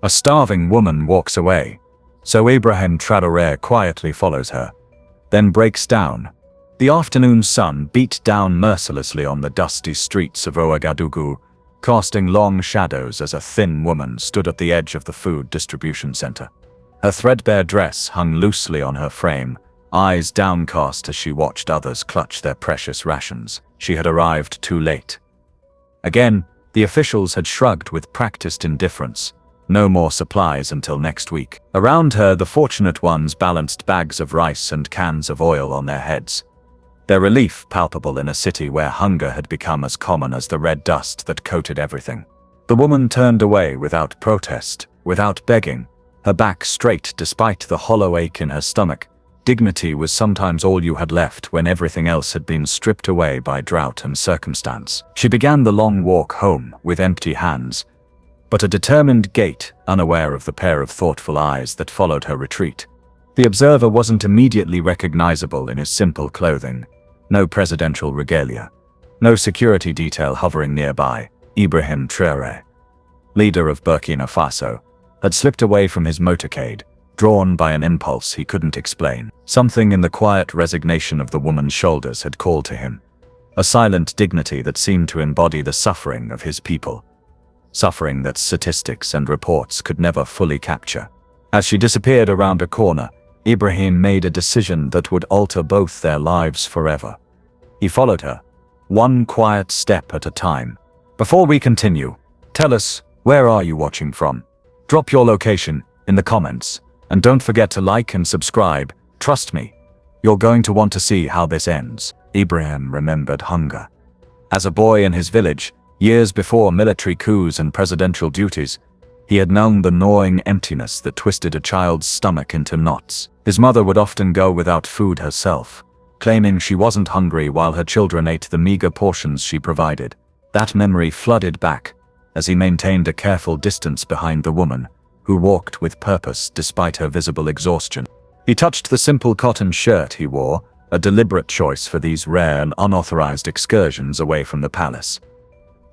A starving woman walks away, so Ibrahim Traoré quietly follows her, then breaks down. The afternoon sun beat down mercilessly on the dusty streets of Ouagadougou, casting long shadows as a thin woman stood at the edge of the food distribution center. Her threadbare dress hung loosely on her frame, eyes downcast as she watched others clutch their precious rations. She had arrived too late. Again, the officials had shrugged with practiced indifference. No more supplies until next week. Around her, the fortunate ones balanced bags of rice and cans of oil on their heads, their relief palpable in a city where hunger had become as common as the red dust that coated everything. The woman turned away without protest, without begging, her back straight despite the hollow ache in her stomach. Dignity was sometimes all you had left when everything else had been stripped away by drought and circumstance. She began the long walk home with empty hands, but a determined gait, unaware of the pair of thoughtful eyes that followed her retreat. The observer wasn't immediately recognizable in his simple clothing. No presidential regalia, no security detail hovering nearby. Ibrahim Traoré, leader of Burkina Faso, had slipped away from his motorcade, drawn by an impulse he couldn't explain. Something in the quiet resignation of the woman's shoulders had called to him, a silent dignity that seemed to embody the suffering of his people, suffering that statistics and reports could never fully capture. As she disappeared around a corner, Ibrahim made a decision that would alter both their lives forever. He followed her, one quiet step at a time. Before we continue, tell us, where are you watching from? Drop your location in the comments, and don't forget to like and subscribe. Trust me, you're going to want to see how this ends. Ibrahim remembered hunger. As a boy in his village, years before military coups and presidential duties, he had known the gnawing emptiness that twisted a child's stomach into knots. His mother would often go without food herself, claiming she wasn't hungry while her children ate the meager portions she provided. That memory flooded back as he maintained a careful distance behind the woman, who walked with purpose despite her visible exhaustion. He touched the simple cotton shirt he wore, a deliberate choice for these rare and unauthorized excursions away from the palace.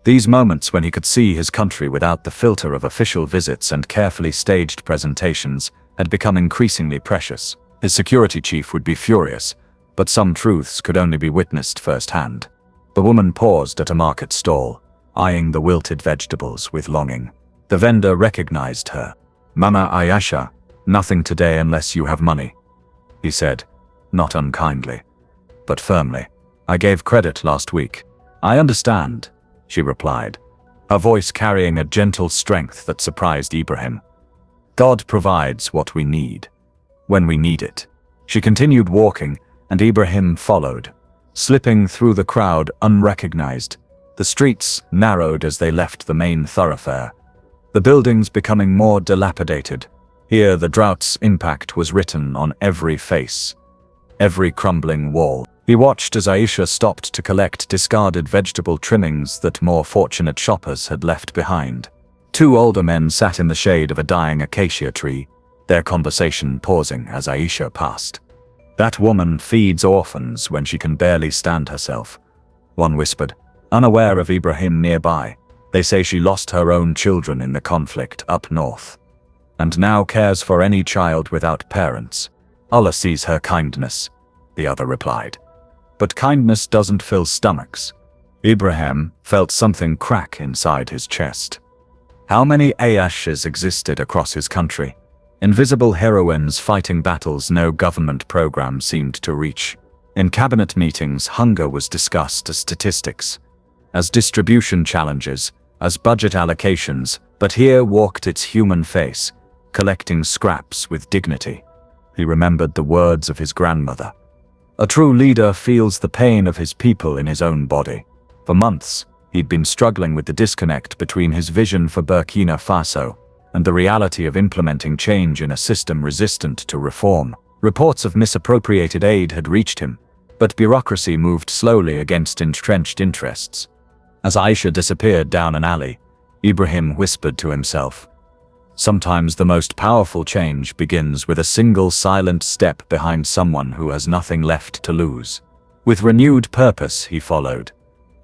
These moments when he could see his country without the filter of official visits and carefully staged presentations had become increasingly precious. His security chief would be furious, but some truths could only be witnessed firsthand. The woman paused at a market stall, eyeing the wilted vegetables with longing. The vendor recognized her. "Mama Ayesha, nothing today unless you have money," he said, not unkindly, but firmly. "I gave credit last week." "I understand," she replied, her voice carrying a gentle strength that surprised Ibrahim. "God provides what we need, when we need it." She continued walking, and Ibrahim followed, slipping through the crowd unrecognized. The streets narrowed as they left the main thoroughfare, the buildings becoming more dilapidated. Here the drought's impact was written on every face, every crumbling wall. He watched as Aisha stopped to collect discarded vegetable trimmings that more fortunate shoppers had left behind. Two older men sat in the shade of a dying acacia tree, their conversation pausing as Aisha passed. "That woman feeds orphans when she can barely stand herself," one whispered, unaware of Ibrahim nearby. "They say she lost her own children in the conflict up north, and now cares for any child without parents. Allah sees her kindness," the other replied. "But kindness doesn't fill stomachs." Ibrahim felt something crack inside his chest. How many Ayeshas existed across his country? Invisible heroines fighting battles no government program seemed to reach. In cabinet meetings, hunger was discussed as statistics, as distribution challenges, as budget allocations, but here walked its human face, collecting scraps with dignity. He remembered the words of his grandmother. A true leader feels the pain of his people in his own body. For months, he'd been struggling with the disconnect between his vision for Burkina Faso and the reality of implementing change in a system resistant to reform. Reports of misappropriated aid had reached him, but bureaucracy moved slowly against entrenched interests. As Aisha disappeared down an alley, Ibrahim whispered to himself, "Sometimes the most powerful change begins with a single silent step behind someone who has nothing left to lose." With renewed purpose he followed,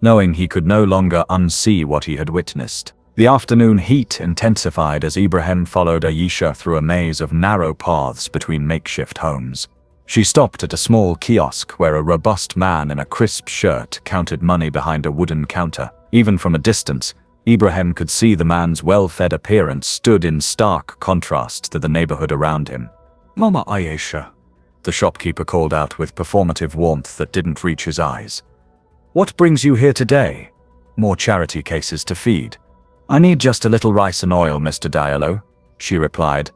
knowing he could no longer unsee what he had witnessed. The afternoon heat intensified as Ibrahim followed Aisha through a maze of narrow paths between makeshift homes. She stopped at a small kiosk where a robust man in a crisp shirt counted money behind a wooden counter. Even from a distance, Ibrahim could see the man's well-fed appearance stood in stark contrast to the neighborhood around him. "Mama Aisha," the shopkeeper called out with performative warmth that didn't reach his eyes. "What brings you here today?" "More charity cases to feed." "I need just a little rice and oil, Mr. Diallo," she replied.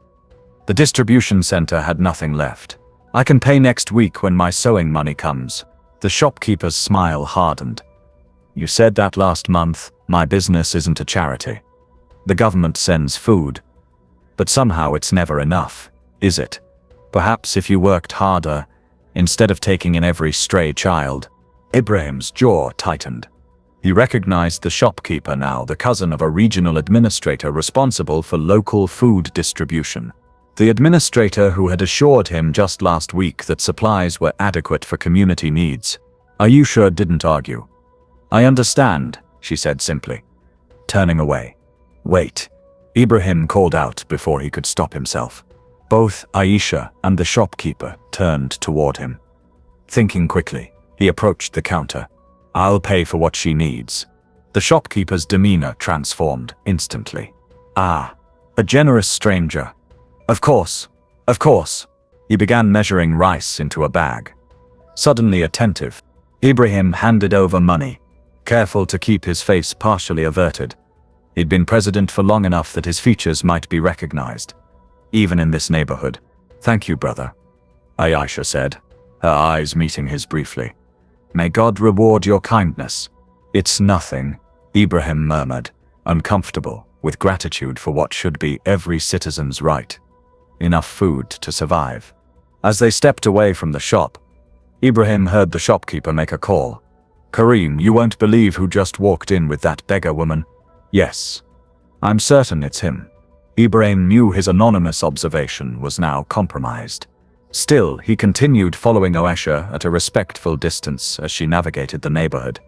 "The distribution center had nothing left. I can pay next week when my sewing money comes." The shopkeeper's smile hardened. "You said that last month. My business isn't a charity. The government sends food. But somehow it's never enough, is it? Perhaps if you worked harder, instead of taking in every stray child." Ibrahim's jaw tightened. He recognized the shopkeeper now, the cousin of a regional administrator responsible for local food distribution. The administrator who had assured him just last week that supplies were adequate for community needs. Aisha didn't argue. "I understand," she said simply, turning away. "Wait," Ibrahim called out before he could stop himself. Both Aisha and the shopkeeper turned toward him. Thinking quickly, he approached the counter. "I'll pay for what she needs." The shopkeeper's demeanor transformed instantly. "Ah, a generous stranger. Of course, of course." He began measuring rice into a bag. Suddenly attentive, Ibrahim handed over money, careful to keep his face partially averted. He'd been president for long enough that his features might be recognized, even in this neighborhood. "Thank you, brother," Aisha said, her eyes meeting his briefly. "May God reward your kindness." "It's nothing," Ibrahim murmured, uncomfortable with gratitude for what should be every citizen's right. Enough food to survive. As they stepped away from the shop, Ibrahim heard the shopkeeper make a call. "Kareem, you won't believe who just walked in with that beggar woman." "Yes, I'm certain it's him." Ibrahim knew his anonymous observation was now compromised. Still, he continued following Aisha at a respectful distance as she navigated the neighborhood,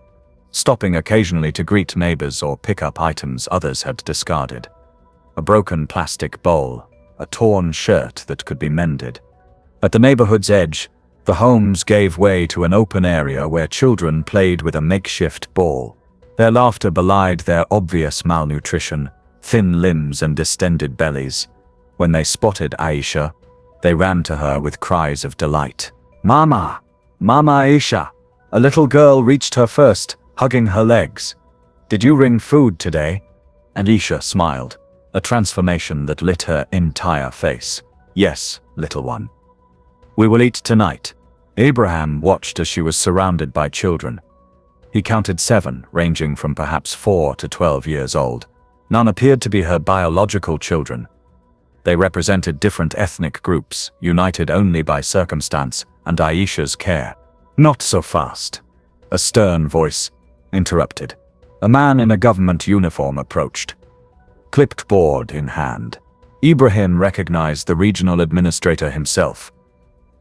stopping occasionally to greet neighbors or pick up items others had discarded. A broken plastic bowl, a torn shirt that could be mended. At the neighborhood's edge, the homes gave way to an open area where children played with a makeshift ball. Their laughter belied their obvious malnutrition, thin limbs and distended bellies. When they spotted Aisha, they ran to her with cries of delight. "Mama! Mama Aisha!" A little girl reached her first, hugging her legs. "Did you bring food today?" And Aisha smiled, a transformation that lit her entire face. "Yes, little one. We will eat tonight." Ibrahim watched as she was surrounded by children. He counted 7, ranging from perhaps 4 to 12 years old. None appeared to be her biological children. They represented different ethnic groups, united only by circumstance and Aisha's care. "Not so fast," a stern voice interrupted. A man in a government uniform approached, clipped board in hand. Ibrahim recognized the regional administrator himself,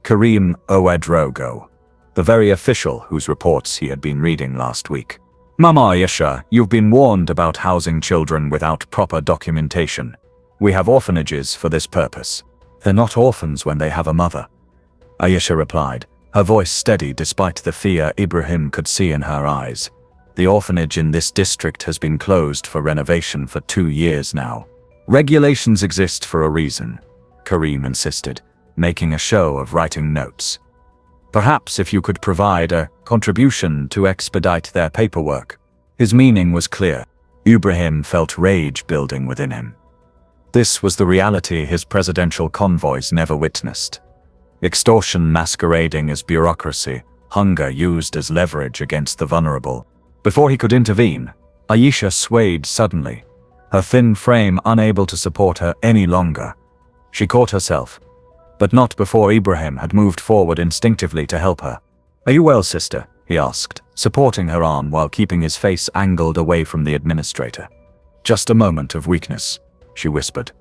Kareem Ouedraogo, the very official whose reports he had been reading last week. "Mama Aisha, you've been warned about housing children without proper documentation. We have orphanages for this purpose." "They're not orphans when they have a mother," Aisha replied, her voice steady despite the fear Ibrahim could see in her eyes. "The orphanage in this district has been closed for renovation for 2 years now." "Regulations exist for a reason," Kareem insisted, making a show of writing notes. "Perhaps if you could provide a contribution to expedite their paperwork." His meaning was clear. Ibrahim felt rage building within him. This was the reality his presidential convoys never witnessed. Extortion masquerading as bureaucracy, hunger used as leverage against the vulnerable. Before he could intervene, Aisha swayed suddenly, her thin frame unable to support her any longer. She caught herself, but not before Ibrahim had moved forward instinctively to help her. "Are you well, sister?" he asked, supporting her arm while keeping his face angled away from the administrator. "Just a moment of weakness," she whispered.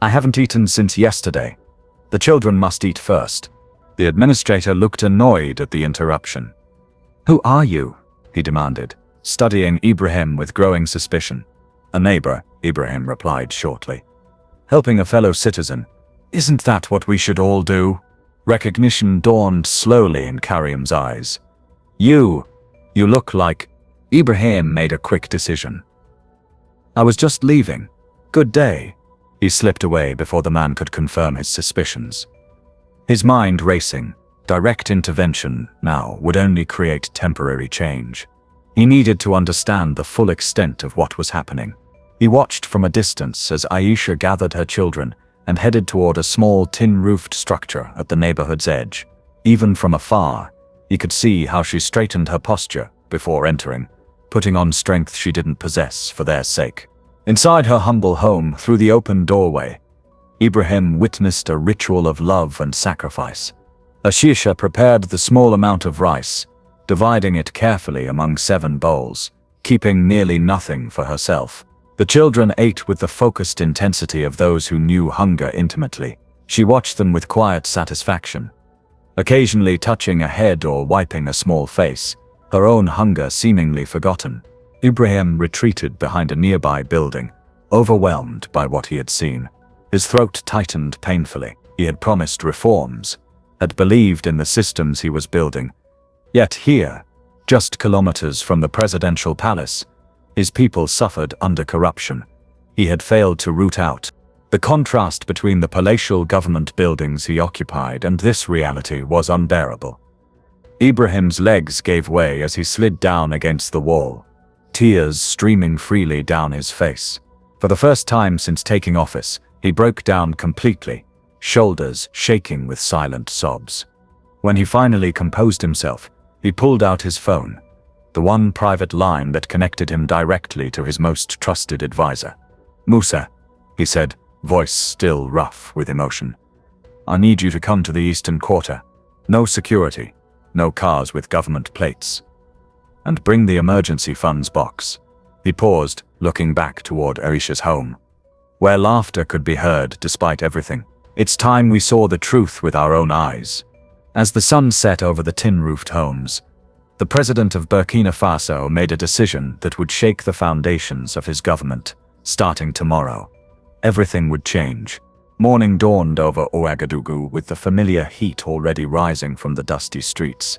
"I haven't eaten since yesterday. The children must eat first." The administrator looked annoyed at the interruption. "Who are you?" he demanded, studying Ibrahim with growing suspicion. A neighbor, Ibrahim replied shortly. Helping a fellow citizen. Isn't that what we should all do? Recognition dawned slowly in Karim's eyes. You look like… Ibrahim made a quick decision. I was just leaving. Good day. He slipped away before the man could confirm his suspicions. His mind racing. Direct intervention now would only create temporary change. He needed to understand the full extent of what was happening. He watched from a distance as Aisha gathered her children and headed toward a small tin-roofed structure at the neighborhood's edge. Even from afar, he could see how she straightened her posture before entering, putting on strength she didn't possess for their sake. Inside her humble home, through the open doorway, Ibrahim witnessed a ritual of love and sacrifice. Aisha prepared the small amount of rice, dividing it carefully among 7 bowls, keeping nearly nothing for herself. The children ate with the focused intensity of those who knew hunger intimately. She watched them with quiet satisfaction, occasionally touching a head or wiping a small face, her own hunger seemingly forgotten. Ibrahim retreated behind a nearby building, overwhelmed by what he had seen. His throat tightened painfully. He had promised reforms, had believed in the systems he was building. Yet here, just kilometers from the presidential palace, his people suffered under corruption. He had failed to root out the contrast between the palatial government buildings he occupied and this reality was unbearable. Ibrahim's legs gave way as he slid down against the wall, tears streaming freely down his face. For the first time since taking office, he broke down completely, shoulders shaking with silent sobs. When he finally composed himself, he pulled out his phone, the one private line that connected him directly to his most trusted advisor. Musa, he said, voice still rough with emotion. I need you to come to the Eastern Quarter. No security, no cars with government plates. And bring the emergency funds box. He paused, looking back toward Aisha's home, where laughter could be heard despite everything. It's time we saw the truth with our own eyes. As the sun set over the tin-roofed homes, the president of Burkina Faso made a decision that would shake the foundations of his government. Starting tomorrow, everything would change. Morning dawned over Ouagadougou with the familiar heat already rising from the dusty streets.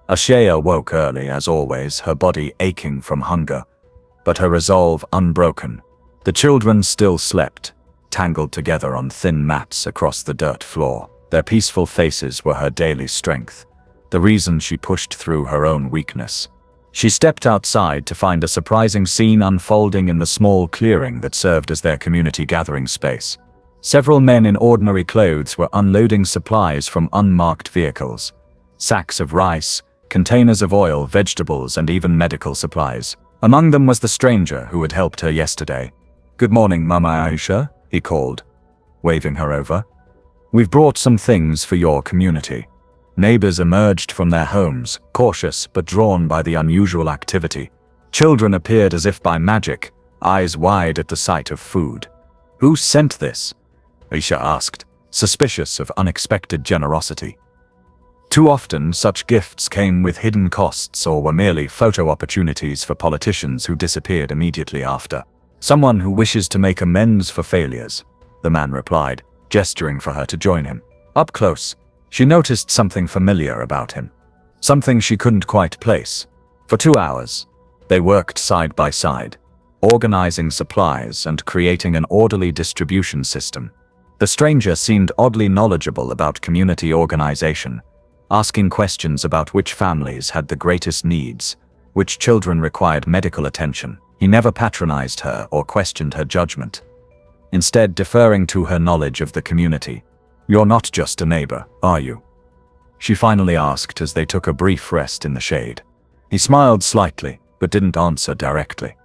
Aisha woke early as always, her body aching from hunger, but her resolve unbroken. The children still slept, tangled together on thin mats across the dirt floor. Their peaceful faces were her daily strength, the reason she pushed through her own weakness. She stepped outside to find a surprising scene unfolding in the small clearing that served as their community gathering space. Several men in ordinary clothes were unloading supplies from unmarked vehicles. Sacks of rice, containers of oil, vegetables, and even medical supplies. Among them was the stranger who had helped her yesterday. Good morning, Mama Aisha, he called, waving her over. We've brought some things for your community. Neighbors emerged from their homes, cautious but drawn by the unusual activity. Children appeared as if by magic, eyes wide at the sight of food. Who sent this? Aisha asked, suspicious of unexpected generosity. Too often, such gifts came with hidden costs or were merely photo opportunities for politicians who disappeared immediately after. Someone who wishes to make amends for failures, the man replied, gesturing for her to join him. Up close, she noticed something familiar about him. Something she couldn't quite place. For 2 hours, they worked side by side, organizing supplies and creating an orderly distribution system. The stranger seemed oddly knowledgeable about community organization, asking questions about which families had the greatest needs, which children required medical attention. He never patronized her or questioned her judgment, instead deferring to her knowledge of the community. You're not just a neighbor, are you? She finally asked as they took a brief rest in the shade. He smiled slightly, but didn't answer directly.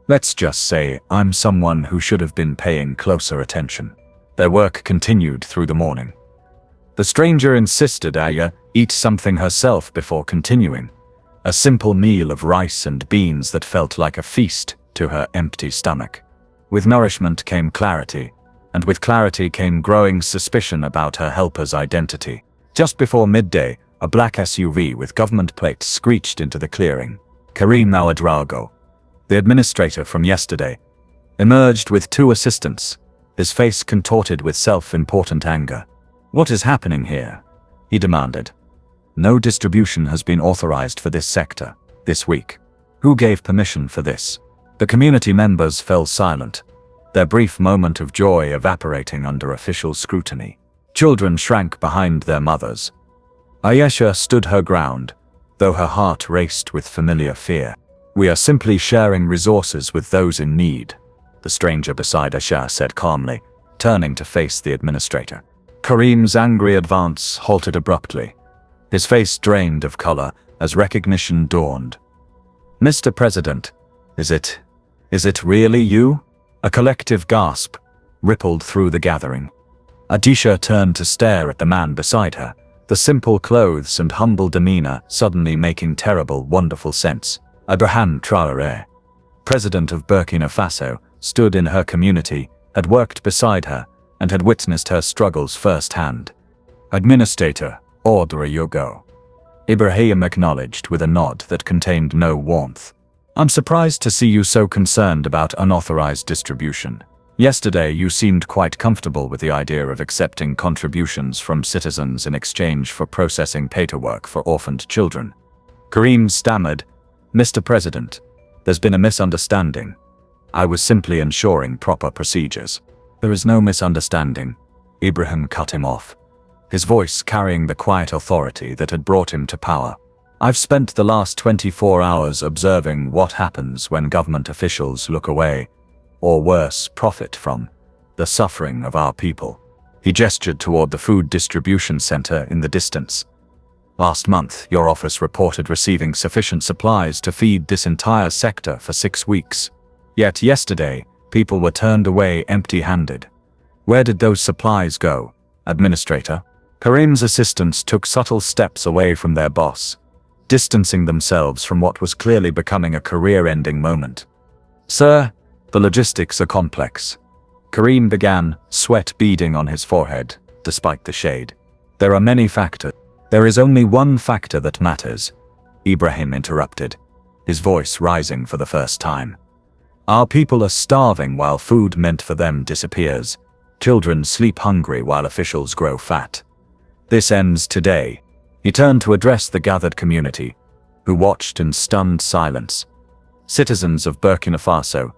Let's just say I'm someone who should have been paying closer attention. Their work continued through the morning. The stranger insisted Aya eat something herself before continuing. A simple meal of rice and beans that felt like a feast to her empty stomach. With nourishment came clarity, and with clarity came growing suspicion about her helper's identity. Just before midday, a black SUV with government plates screeched into the clearing. Karim Ouagadougou, the administrator from yesterday, emerged with 2 assistants, his face contorted with self-important anger. "What is happening here?" he demanded. "No distribution has been authorized for this sector this week. Who gave permission for this?" The community members fell silent, their brief moment of joy evaporating under official scrutiny. Children shrank behind their mothers. Ayesha stood her ground, though her heart raced with familiar fear. "We are simply sharing resources with those in need," the stranger beside Ayesha said calmly, turning to face the administrator. Karim's angry advance halted abruptly. His face drained of color as recognition dawned. "Mr. President, is it really you?" A collective gasp rippled through the gathering. Adisha turned to stare at the man beside her, the simple clothes and humble demeanor suddenly making terrible, wonderful sense. Ibrahim Traoré, president of Burkina Faso, stood in her community, had worked beside her, and had witnessed her struggles firsthand. "Administrator, order you go," Ibrahim acknowledged with a nod that contained no warmth. "I'm surprised to see you so concerned about unauthorized distribution. Yesterday you seemed quite comfortable with the idea of accepting contributions from citizens in exchange for processing paperwork for orphaned children." Karim stammered, "Mr. President, there's been a misunderstanding. I was simply ensuring proper procedures." "There is no misunderstanding," Ibrahim cut him off, his voice carrying the quiet authority that had brought him to power. "I've spent the last 24 hours observing what happens when government officials look away, or worse, profit from, the suffering of our people." He gestured toward the food distribution center in the distance. "Last month, your office reported receiving sufficient supplies to feed this entire sector for 6 weeks. Yet yesterday, people were turned away empty-handed. Where did those supplies go, Administrator?" Karim's assistants took subtle steps away from their boss, distancing themselves from what was clearly becoming a career-ending moment. "Sir, the logistics are complex," Karim began, sweat beading on his forehead, despite the shade. "There are many factors." "There is only one factor that matters," Ibrahim interrupted, his voice rising for the first time. "Our people are starving while food meant for them disappears. Children sleep hungry while officials grow fat. This ends today." He turned to address the gathered community, who watched in stunned silence. "Citizens of Burkina Faso,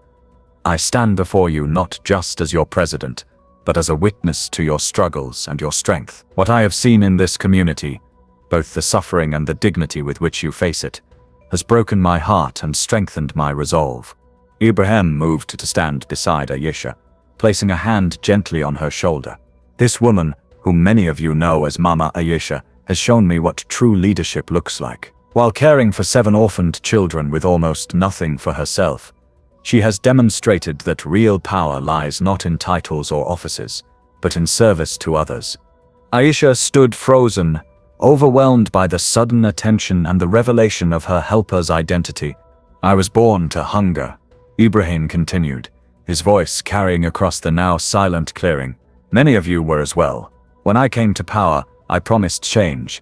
I stand before you not just as your president, but as a witness to your struggles and your strength. What I have seen in this community, both the suffering and the dignity with which you face it, has broken my heart and strengthened my resolve." Ibrahim moved to stand beside Ayesha, placing a hand gently on her shoulder. "This woman, whom many of you know as Mama Ayesha, has shown me what true leadership looks like. While caring for 7 orphaned children with almost nothing for herself, she has demonstrated that real power lies not in titles or offices, but in service to others." Ayesha stood frozen, overwhelmed by the sudden attention and the revelation of her helper's identity. "I was born to hunger," Ibrahim continued, his voice carrying across the now silent clearing. "Many of you were as well. When I came to power, I promised change.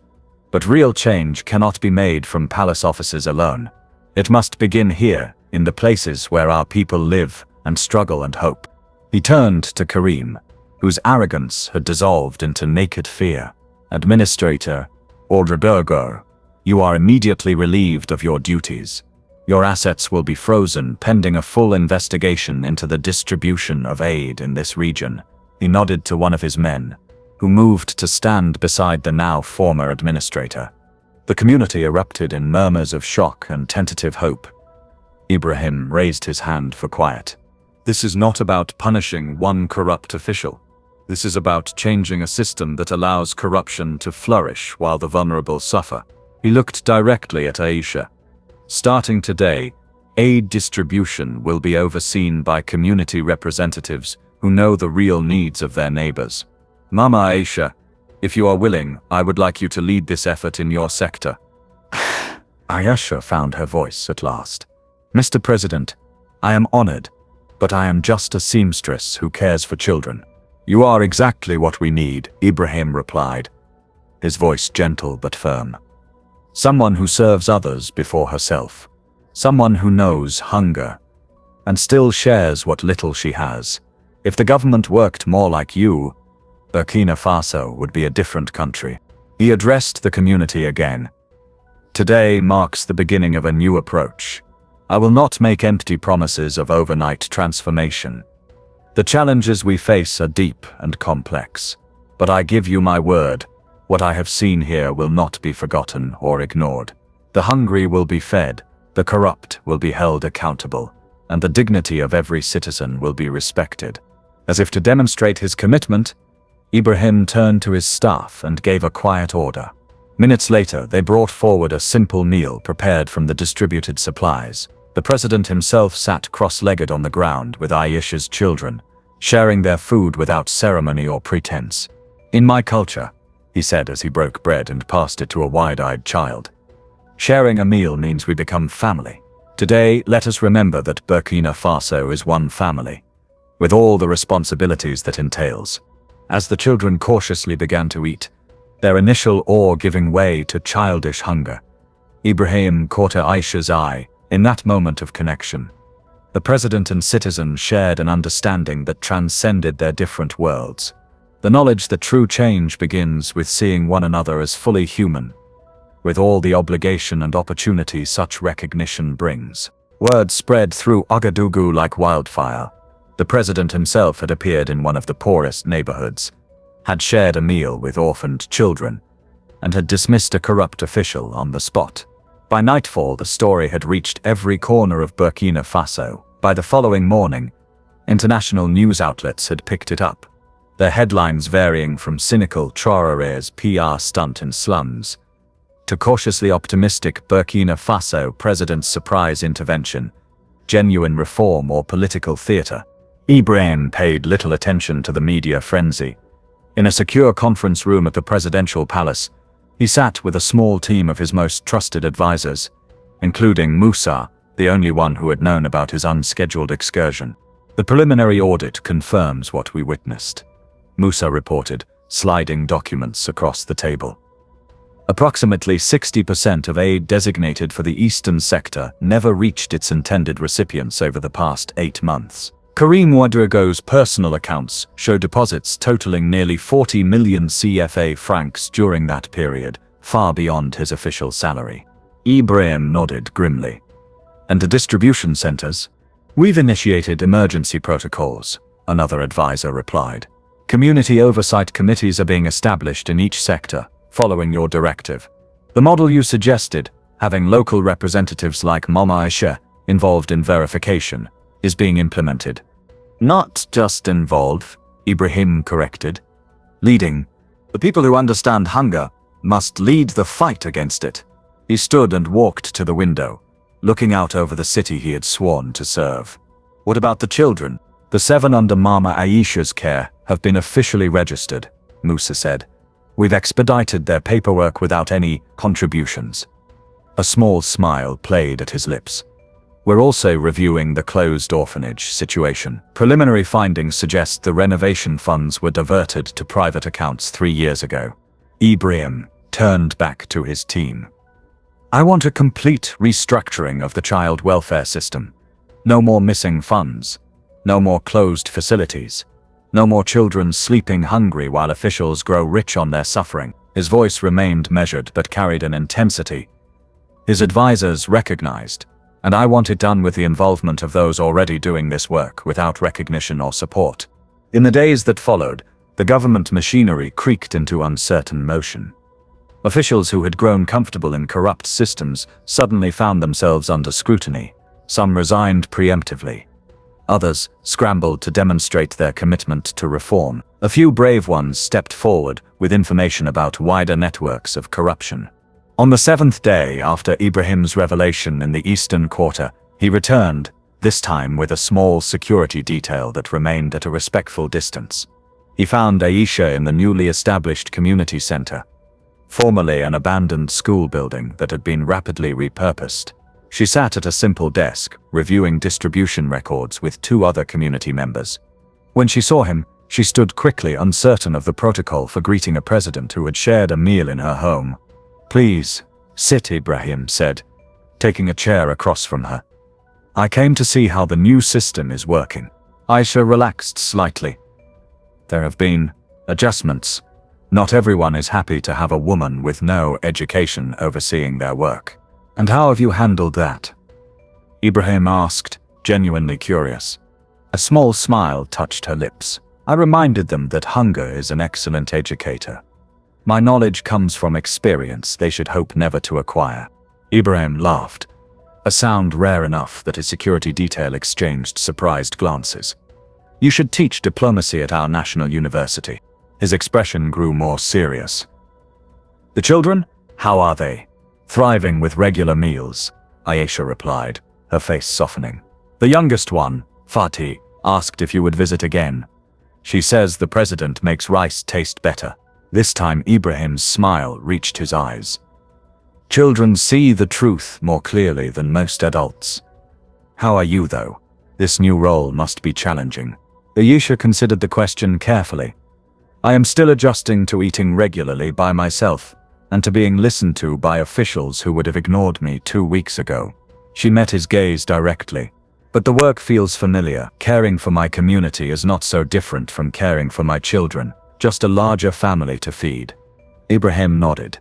But real change cannot be made from palace offices alone. It must begin here, in the places where our people live and struggle and hope." He turned to Karim, whose arrogance had dissolved into naked fear. "Administrator, Orderberger, you are immediately relieved of your duties. Your assets will be frozen pending a full investigation into the distribution of aid in this region." He nodded to one of his men, who moved to stand beside the now former administrator. The community erupted in murmurs of shock and tentative hope. Ibrahim raised his hand for quiet. "This is not about punishing one corrupt official. This is about changing a system that allows corruption to flourish while the vulnerable suffer." He looked directly at Ayesha. "Starting today, aid distribution will be overseen by community representatives who know the real needs of their neighbors. Mama Ayesha, if you are willing, I would like you to lead this effort in your sector." Ayesha found her voice at last. "Mr. President, I am honored, but I am just a seamstress who cares for children." "You are exactly what we need," Ibrahim replied, his voice gentle but firm. "Someone who serves others before herself. Someone who knows hunger and still shares what little she has. If the government worked more like you, Burkina Faso would be a different country. He addressed the community again. Today marks the beginning of a new approach. I will not make empty promises of overnight transformation. The challenges we face are deep and complex, but I give you my word, what I have seen here will not be forgotten or ignored. The hungry will be fed, the corrupt will be held accountable, and the dignity of every citizen will be respected. As if to demonstrate his commitment, Ibrahim turned to his staff and gave a quiet order. Minutes later, they brought forward a simple meal prepared from the distributed supplies. The president himself sat cross-legged on the ground with Aisha's children, sharing their food without ceremony or pretense. In my culture, he said as he broke bread and passed it to a wide-eyed child, sharing a meal means we become family. Today, let us remember that Burkina Faso is one family, with all the responsibilities that entails. As the children cautiously began to eat, their initial awe giving way to childish hunger, Ibrahim caught Aisha's eye in that moment of connection. The president and citizen shared an understanding that transcended their different worlds. The knowledge that true change begins with seeing one another as fully human, with all the obligation and opportunity such recognition brings. Word spread through Ouagadougou like wildfire. The president himself had appeared in one of the poorest neighborhoods, had shared a meal with orphaned children, and had dismissed a corrupt official on the spot. By nightfall, the story had reached every corner of Burkina Faso. By the following morning, international news outlets had picked it up, their headlines varying from cynical Traoré's PR stunt in slums to cautiously optimistic Burkina Faso president's surprise intervention, genuine reform or political theater. Ibrahim paid little attention to the media frenzy. In a secure conference room at the presidential palace, he sat with a small team of his most trusted advisors, including Musa, the only one who had known about his unscheduled excursion. The preliminary audit confirms what we witnessed, Musa reported, sliding documents across the table. Approximately 60% of aid designated for the eastern sector never reached its intended recipients over the past 8 months. Karim Ouedraogo's personal accounts show deposits totaling nearly 40 million CFA francs during that period, far beyond his official salary. Ibrahim nodded grimly. And the distribution centers? We've initiated emergency protocols, another advisor replied. Community oversight committees are being established in each sector, following your directive. The model you suggested, having local representatives like Mama Aisha involved in verification, is being implemented. Not just involved, Ibrahim corrected. Leading. The people who understand hunger must lead the fight against it. He stood and walked to the window, looking out over the city he had sworn to serve. What about the children? The 7 under Mama Aisha's care have been officially registered, Musa said. We've expedited their paperwork without any contributions. A small smile played at his lips. We're also reviewing the closed orphanage situation. Preliminary findings suggest the renovation funds were diverted to private accounts 3 years ago. Ibrahim turned back to his team. I want a complete restructuring of the child welfare system. No more missing funds. No more closed facilities. No more children sleeping hungry while officials grow rich on their suffering. His voice remained measured but carried an intensity his advisors recognized, and I want it done with the involvement of those already doing this work without recognition or support. In the days that followed, the government machinery creaked into uncertain motion. Officials who had grown comfortable in corrupt systems suddenly found themselves under scrutiny. Some resigned preemptively. Others scrambled to demonstrate their commitment to reform. A few brave ones stepped forward with information about wider networks of corruption. On the 7th day after Ibrahim's revelation in the Eastern Quarter, he returned, this time with a small security detail that remained at a respectful distance. He found Aisha in the newly established community center, formerly an abandoned school building that had been rapidly repurposed. She sat at a simple desk, reviewing distribution records with 2 other community members. When she saw him, she stood quickly, uncertain of the protocol for greeting a president who had shared a meal in her home. Please, sit, Ibrahim said, taking a chair across from her. I came to see how the new system is working. Aisha relaxed slightly. There have been adjustments. Not everyone is happy to have a woman with no education overseeing their work. And how have you handled that? Ibrahim asked, genuinely curious. A small smile touched her lips. I reminded them that hunger is an excellent educator. My knowledge comes from experience they should hope never to acquire. Ibrahim laughed, a sound rare enough that his security detail exchanged surprised glances. You should teach diplomacy at our national university. His expression grew more serious. The children? How are they? Thriving with regular meals, Aisha replied, her face softening. The youngest one, Fatih, asked if you would visit again. She says the president makes rice taste better. This time Ibrahim's smile reached his eyes. Children see the truth more clearly than most adults. How are you, though? This new role must be challenging. Aisha considered the question carefully. I am still adjusting to eating regularly by myself, and to being listened to by officials who would have ignored me 2 weeks ago. She met his gaze directly. But the work feels familiar. Caring for my community is not so different from caring for my children, just a larger family to feed. Ibrahim nodded.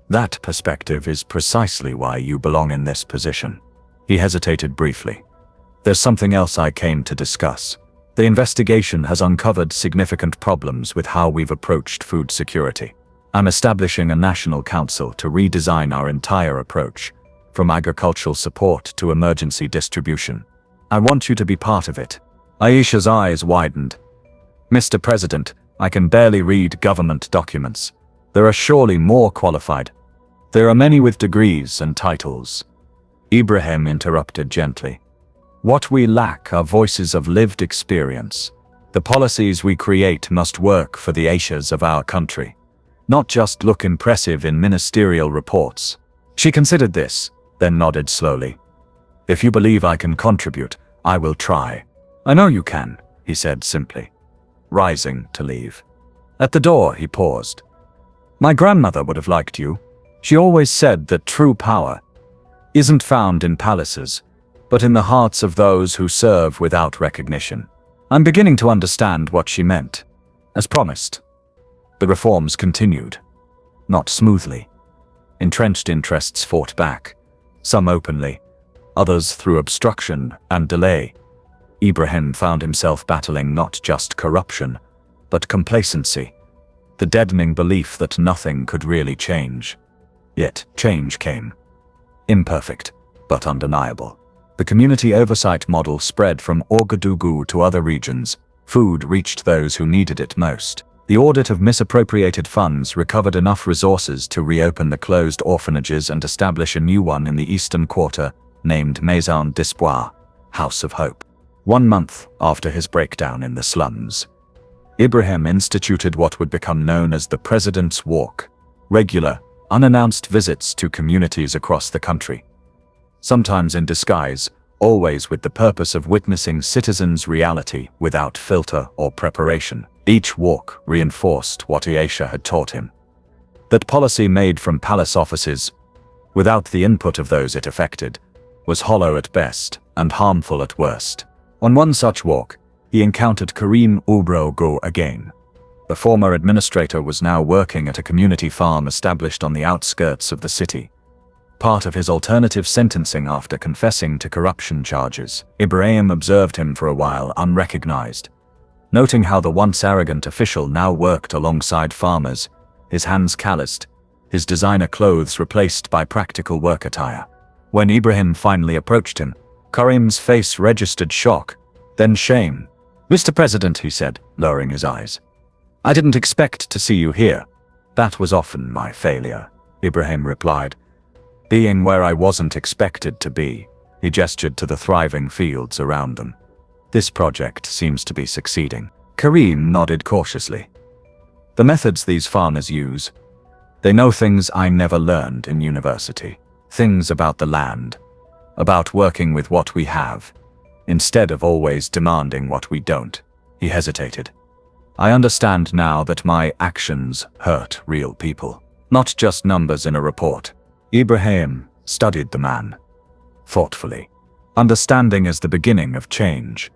That perspective is precisely why you belong in this position. He hesitated briefly. There's something else I came to discuss. The investigation has uncovered significant problems with how we've approached food security. I'm establishing a national council to redesign our entire approach, from agricultural support to emergency distribution. I want you to be part of it. Aisha's eyes widened. Mr. President, I can barely read government documents. There are surely more qualified. There are many with degrees and titles. Ibrahim interrupted gently. What we lack are voices of lived experience. The policies we create must work for the Aishas of our country, not just look impressive in ministerial reports. She considered this, then nodded slowly. If you believe I can contribute, I will try. I know you can, he said simply, rising to leave. At the door, he paused. My grandmother would have liked you. She always said that true power isn't found in palaces, but in the hearts of those who serve without recognition. I'm beginning to understand what she meant. As promised, the reforms continued. Not smoothly. Entrenched interests fought back, some openly, others through obstruction and delay. Ibrahim found himself battling not just corruption, but complacency, the deadening belief that nothing could really change. Yet change came. Imperfect, but undeniable. The community oversight model spread from Ouagadougou to other regions. Food reached those who needed it most. The audit of misappropriated funds recovered enough resources to reopen the closed orphanages and establish a new one in the eastern quarter, named Maison d'Espoir, House of Hope. 1 month after his breakdown in the slums, Ibrahim instituted what would become known as the President's Walk, regular, unannounced visits to communities across the country. Sometimes in disguise, always with the purpose of witnessing citizens' reality without filter or preparation. Each walk reinforced what Aisha had taught him. That policy made from palace offices, without the input of those it affected, was hollow at best and harmful at worst. On one such walk, he encountered Karim Ubrogo again. The former administrator was now working at a community farm established on the outskirts of the city. Part of his alternative sentencing after confessing to corruption charges, Ibrahim observed him for a while unrecognized. Noting how the once arrogant official now worked alongside farmers, his hands calloused, his designer clothes replaced by practical work attire. When Ibrahim finally approached him, Karim's face registered shock, then shame. Mr. President, he said, lowering his eyes. I didn't expect to see you here. That was often my failure, Ibrahim replied. Being where I wasn't expected to be, he gestured to the thriving fields around them. This project seems to be succeeding. Karim nodded cautiously. The methods these farmers use, they know things I never learned in university. Things about the land, about working with what we have, instead of always demanding what we don't. He hesitated. I understand now that my actions hurt real people, not just numbers in a report. Ibrahim studied the man thoughtfully. Understanding is the beginning of change,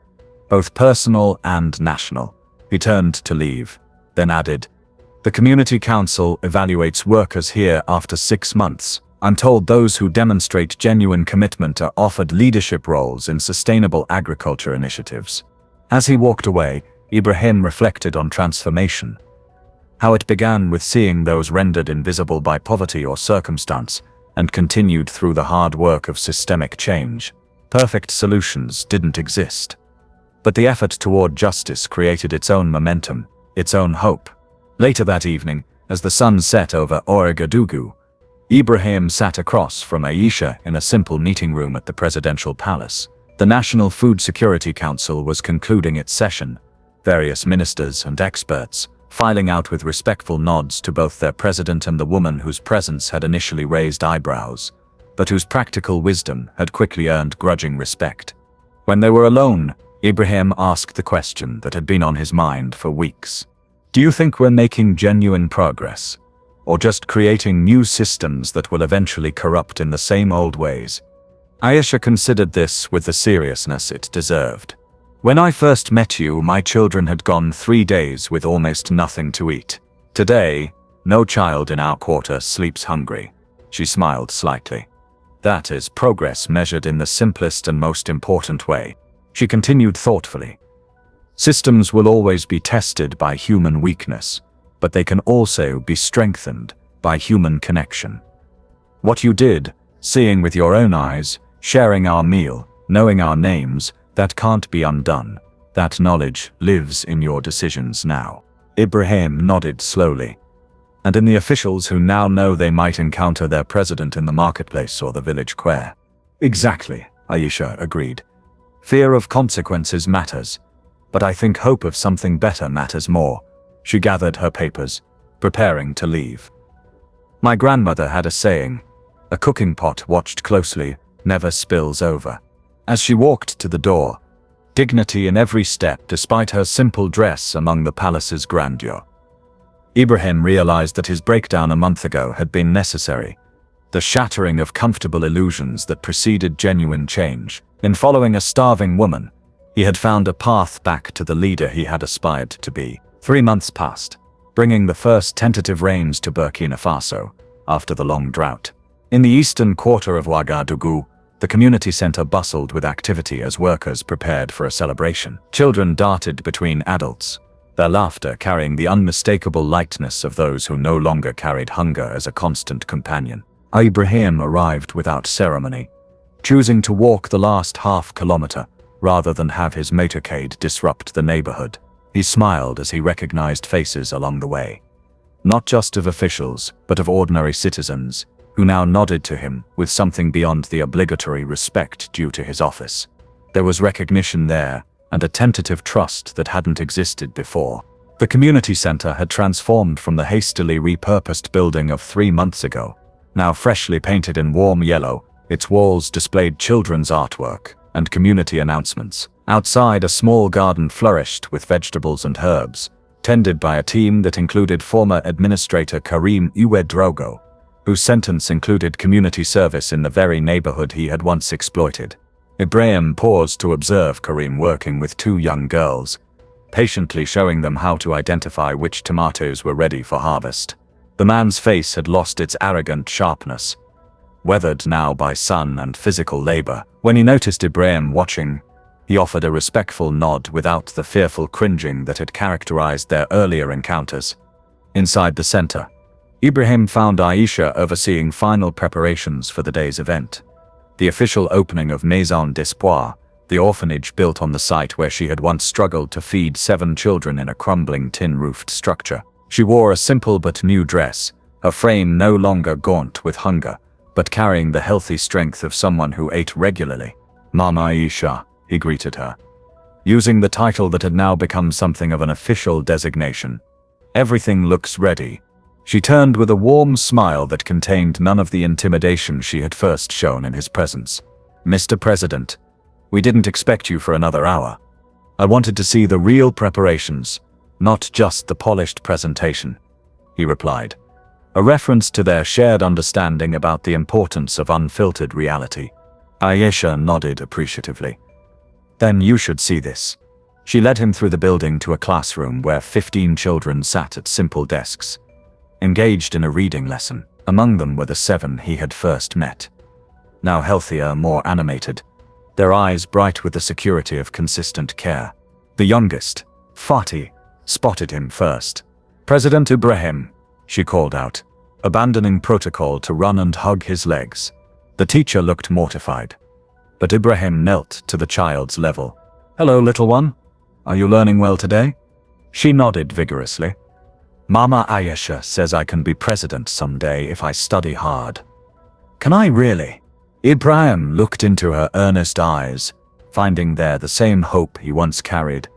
both personal and national. He turned to leave, then added, "The Community Council evaluates workers here after 6 months. I'm told those who demonstrate genuine commitment are offered leadership roles in sustainable agriculture initiatives." As he walked away, Ibrahim reflected on transformation. How it began with seeing those rendered invisible by poverty or circumstance, and continued through the hard work of systemic change. Perfect solutions didn't exist. But the effort toward justice created its own momentum, its own hope. Later that evening, as the sun set over Ouagadougou, Ibrahim sat across from Aisha in a simple meeting room at the presidential palace. The National Food Security Council was concluding its session, various ministers and experts filing out with respectful nods to both their president and the woman whose presence had initially raised eyebrows, but whose practical wisdom had quickly earned grudging respect. When they were alone, Ibrahim asked the question that had been on his mind for weeks. "Do you think we're making genuine progress, or just creating new systems that will eventually corrupt in the same old ways?" Aisha considered this with the seriousness it deserved. "When I first met you, my children had gone 3 days with almost nothing to eat. Today, no child in our quarter sleeps hungry." She smiled slightly. "That is progress measured in the simplest and most important way." She continued thoughtfully. "Systems will always be tested by human weakness, but they can also be strengthened by human connection. What you did, seeing with your own eyes, sharing our meal, knowing our names, that can't be undone. That knowledge lives in your decisions now." Ibrahim nodded slowly. "And in the officials who now know they might encounter their president in the marketplace or the village square." "Exactly," Aisha agreed. "Fear of consequences matters, but I think hope of something better matters more." She gathered her papers, preparing to leave. "My grandmother had a saying, 'A cooking pot watched closely never spills over.'" As she walked to the door, dignity in every step despite her simple dress among the palace's grandeur. Ibrahim realized that his breakdown a month ago had been necessary, the shattering of comfortable illusions that preceded genuine change. In following a starving woman, he had found a path back to the leader he had aspired to be. 3 months passed, bringing the first tentative rains to Burkina Faso after the long drought. In the eastern quarter of Ouagadougou, the community center bustled with activity as workers prepared for a celebration. Children darted between adults, their laughter carrying the unmistakable lightness of those who no longer carried hunger as a constant companion. Ibrahim arrived without ceremony, choosing to walk the last half-kilometer rather than have his motorcade disrupt the neighborhood. He smiled as he recognized faces along the way, not just of officials, but of ordinary citizens, who now nodded to him with something beyond the obligatory respect due to his office. There was recognition there, and a tentative trust that hadn't existed before. The community center had transformed from the hastily repurposed building of 3 months ago. Now freshly painted in warm yellow, its walls displayed children's artwork and community announcements. Outside, a small garden flourished with vegetables and herbs, tended by a team that included former administrator Karim Ouedraogo, whose sentence included community service in the very neighborhood he had once exploited. Ibrahim paused to observe Karim working with 2 young girls, patiently showing them how to identify which tomatoes were ready for harvest. The man's face had lost its arrogant sharpness, weathered now by sun and physical labor. When he noticed Ibrahim watching, he offered a respectful nod without the fearful cringing that had characterized their earlier encounters. Inside the center, Ibrahim found Aisha overseeing final preparations for the day's event. The official opening of Maison d'Espoir, the orphanage built on the site where she had once struggled to feed 7 children in a crumbling tin-roofed structure. She wore a simple but new dress, her frame no longer gaunt with hunger, but carrying the healthy strength of someone who ate regularly. "Mama Aisha," he greeted her, using the title that had now become something of an official designation. "Everything looks ready." She turned with a warm smile that contained none of the intimidation she had first shown in his presence. "Mr. President, we didn't expect you for another hour. I wanted to see the real preparations, not just the polished presentation," he replied, a reference to their shared understanding about the importance of unfiltered reality. Ayesha nodded appreciatively. Then you should see this. She led him through the building to a classroom where 15 children sat at simple desks, engaged in a reading lesson. Among them were the 7 he had first met. Now healthier, more animated, their eyes bright with the security of consistent care. The youngest, Fatih, spotted him first. "President Ibrahim," she called out, abandoning protocol to run and hug his legs. The teacher looked mortified, but Ibrahim knelt to the child's level. "Hello, little one. Are you learning well today?" She nodded vigorously. "Mama Ayesha says I can be president someday if I study hard." "Can I really?" Ibrahim looked into her earnest eyes, finding there the same hope he once carried,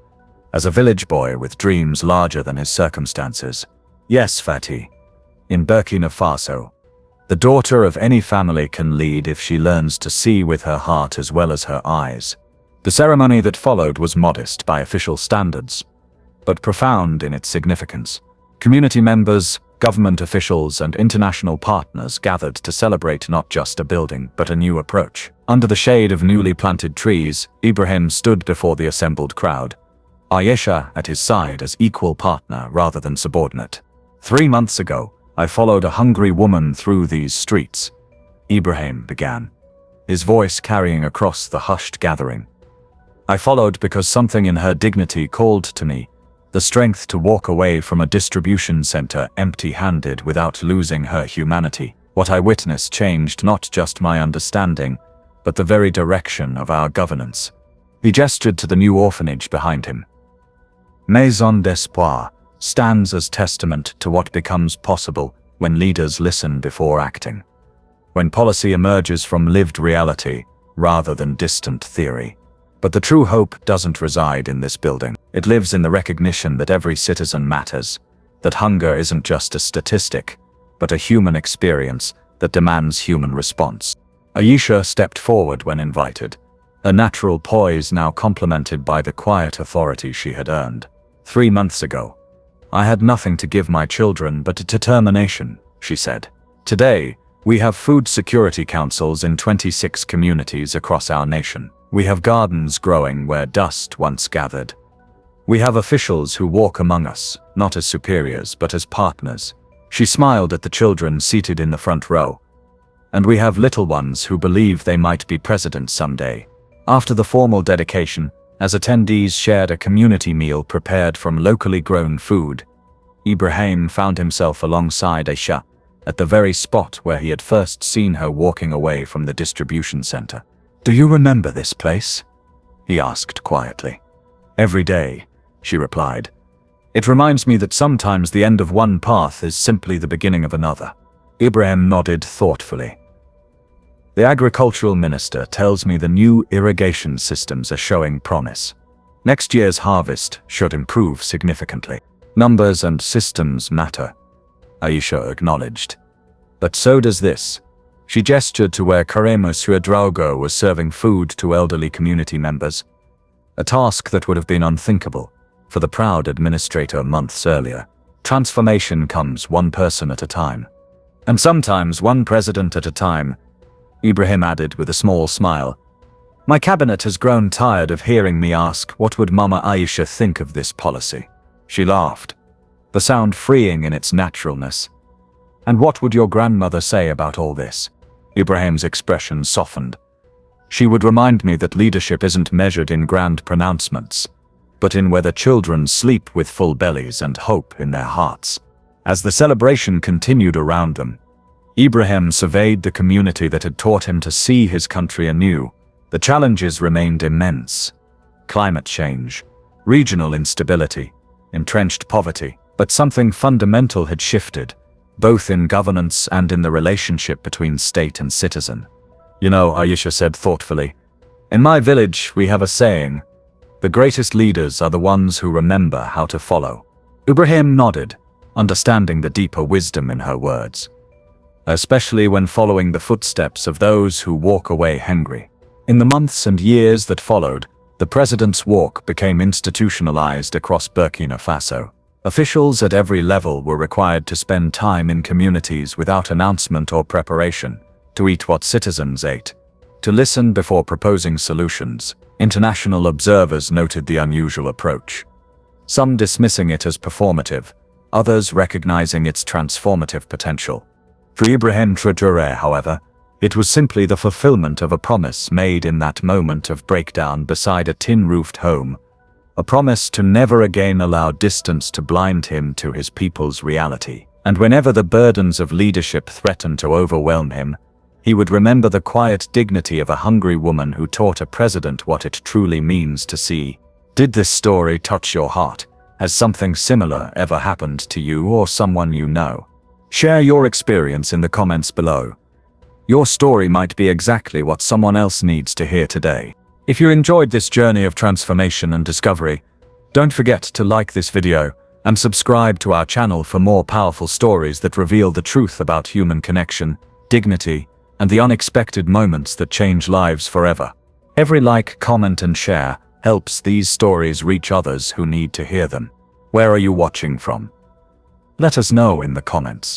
as a village boy with dreams larger than his circumstances. "Yes, Fatih. In Burkina Faso, the daughter of any family can lead if she learns to see with her heart as well as her eyes." The ceremony that followed was modest by official standards, but profound in its significance. Community members, government officials, and international partners gathered to celebrate not just a building, but a new approach. Under the shade of newly planted trees, Ibrahim stood before the assembled crowd, Ayesha at his side as equal partner rather than subordinate. 3 months ago, I followed a hungry woman through these streets, Ibrahim began, his voice carrying across the hushed gathering. I followed because something in her dignity called to me, the strength to walk away from a distribution center empty-handed without losing her humanity. What I witnessed changed not just my understanding, but the very direction of our governance. He gestured to the new orphanage behind him. Maison d'Espoir stands as testament to what becomes possible when leaders listen before acting. When policy emerges from lived reality rather than distant theory. But the true hope doesn't reside in this building. It lives in the recognition that every citizen matters, that hunger isn't just a statistic, but a human experience that demands human response. Ayesha stepped forward when invited, a natural poise now complemented by the quiet authority she had earned. 3 months ago, I had nothing to give my children but determination, she said. Today, we have food security councils in 26 communities across our nation. We have gardens growing where dust once gathered. We have officials who walk among us, not as superiors but as partners. She smiled at the children seated in the front row. And we have little ones who believe they might be president someday. After the formal dedication, as attendees shared a community meal prepared from locally grown food, Ibrahim found himself alongside Ayesha, at the very spot where he had first seen her walking away from the distribution center. "Do you remember this place?" he asked quietly. "Every day," she replied. "It reminds me that sometimes the end of one path is simply the beginning of another." Ibrahim nodded thoughtfully. "The agricultural minister tells me the new irrigation systems are showing promise. Next year's harvest should improve significantly. Numbers and systems matter," Ayesha acknowledged. "But so does this." She gestured to where Karema Suadraogo was serving food to elderly community members, a task that would have been unthinkable for the proud administrator months earlier. Transformation comes one person at a time. And sometimes one president at a time, Ibrahim added with a small smile. "My cabinet has grown tired of hearing me ask what would Mama Ayesha think of this policy." She laughed, the sound freeing in its naturalness. "And what would your grandmother say about all this?" Ibrahim's expression softened. "She would remind me that leadership isn't measured in grand pronouncements, but in whether children sleep with full bellies and hope in their hearts." As the celebration continued around them, Ibrahim surveyed the community that had taught him to see his country anew. The challenges remained immense. Climate change, regional instability, entrenched poverty, but something fundamental had shifted, both in governance and in the relationship between state and citizen. "You know," Ayesha said thoughtfully, "in my village we have a saying, the greatest leaders are the ones who remember how to follow." Ibrahim nodded, understanding the deeper wisdom in her words. Especially when following the footsteps of those who walk away hungry. In the months and years that followed, the president's walk became institutionalized across Burkina Faso. Officials at every level were required to spend time in communities without announcement or preparation, to eat what citizens ate, to listen before proposing solutions. International observers noted the unusual approach, some dismissing it as performative, others recognizing its transformative potential. For Ibrahim Traoré, however, it was simply the fulfillment of a promise made in that moment of breakdown beside a tin-roofed home, a promise to never again allow distance to blind him to his people's reality. And whenever the burdens of leadership threatened to overwhelm him, he would remember the quiet dignity of a hungry woman who taught a president what it truly means to see. Did this story touch your heart? Has something similar ever happened to you or someone you know? Share your experience in the comments below. Your story might be exactly what someone else needs to hear today. If you enjoyed this journey of transformation and discovery, don't forget to like this video and subscribe to our channel for more powerful stories that reveal the truth about human connection, dignity, and the unexpected moments that change lives forever. Every like, comment, and share helps these stories reach others who need to hear them. Where are you watching from? Let us know in the comments.